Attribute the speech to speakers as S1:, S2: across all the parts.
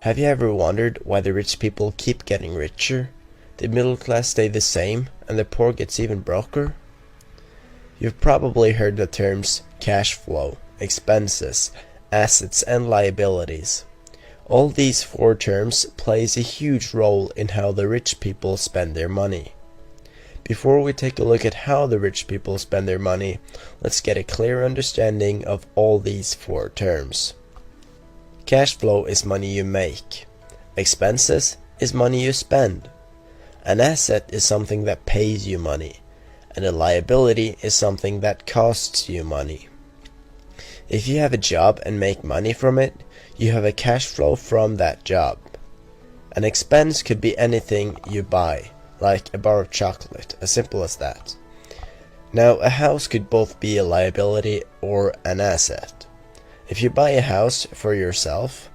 S1: Have you ever wondered why the rich people keep getting richer, the middle class stay the same, and the poor gets even broker? You've probably heard the terms cash flow, expenses, assets, and liabilities. All these four terms plays a huge role in how the rich people spend their money. Before we take a look at how the rich people spend their money, let's get a clear understanding of all these four terms. Cash flow is money you make. Expenses is money you spend. An asset is something that pays you money, and a liability is something that costs you money. If you have a job and make money from it, you have a cash flow from that job. An expense could be anything you buy, like a bar of chocolate, as simple as that. Now, a house could both be a liability or an asset. If you buy a house for yourself,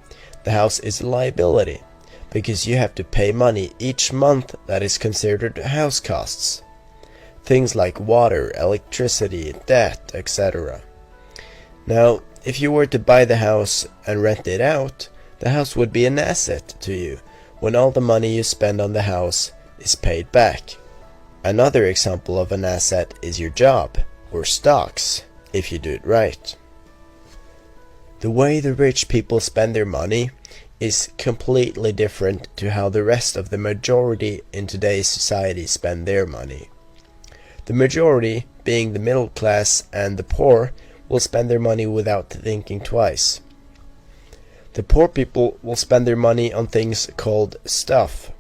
S1: the house is a liability, because you have to pay money each month that is considered house costs. Things like water, electricity, debt, etc. Now, if you were to buy the house and rent it out, the house would be an asset to you when all the money you spend on the house is paid back. Another example of an asset is your job, or stocks, if you do it right. The way the rich people spend their money is completely different to how the rest of the majority in today's society spend their money. The majority, being the middle class and the poor, will spend their money without thinking twice. The poor people will spend their money on things called stuff.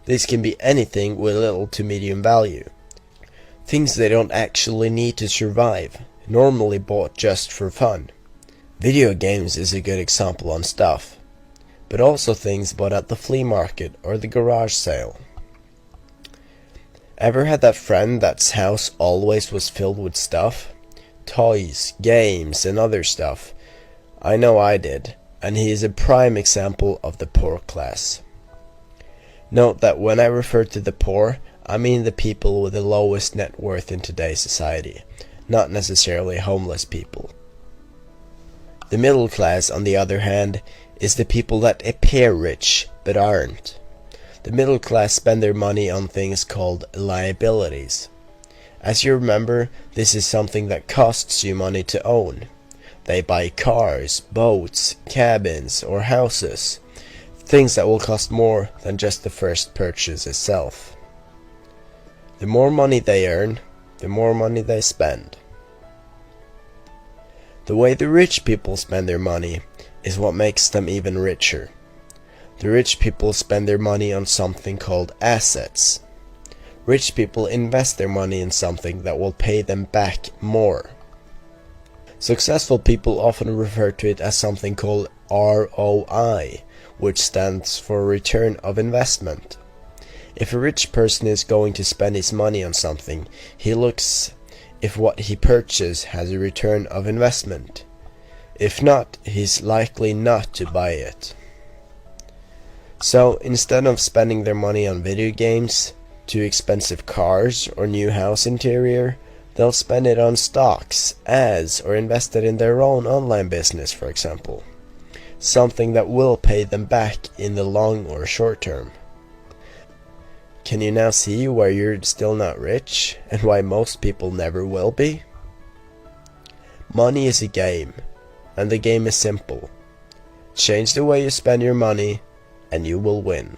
S1: This can be anything with little to medium value. Things they don't actually need to survive, normally bought just for fun. Video games is a good example on stuff, but also things bought at the flea market or the garage sale. Ever had that friend that's house always was filled with stuff? Toys, games, and other stuff. I know I did, and he is a prime example of the poor class. Note that when I refer to the poor, I mean the people with the lowest net worth in today's society, not necessarily homeless people. The middle class, on the other hand, is the people that appear rich, but aren't. The middle class spend their money on things called liabilities. As you remember, this is something that costs you money to own. They buy cars, boats, cabins, or houses. Things that will cost more than just the first purchase itself. The more money they earn, the more money they spend. The way the rich people spend their money is what makes them even richer. The rich people spend their money on something called assets. Rich people invest their money in something that will pay them back more. Successful people often refer to it as something called ROI, which stands for return of investment. If a rich person is going to spend his money on something, he looks if what he purchases has a return of investment. If not, he's likely not to buy it. So instead of spending their money on video games, too expensive cars, or new house interior, they'll spend it on stocks, ads, or invest it in their own online business, for example. Something that will pay them back in the long or short term. Can you now see why you're still not rich, and why most people never will be? Money is a game, and the game is simple. Change the way you spend your money, and you will win.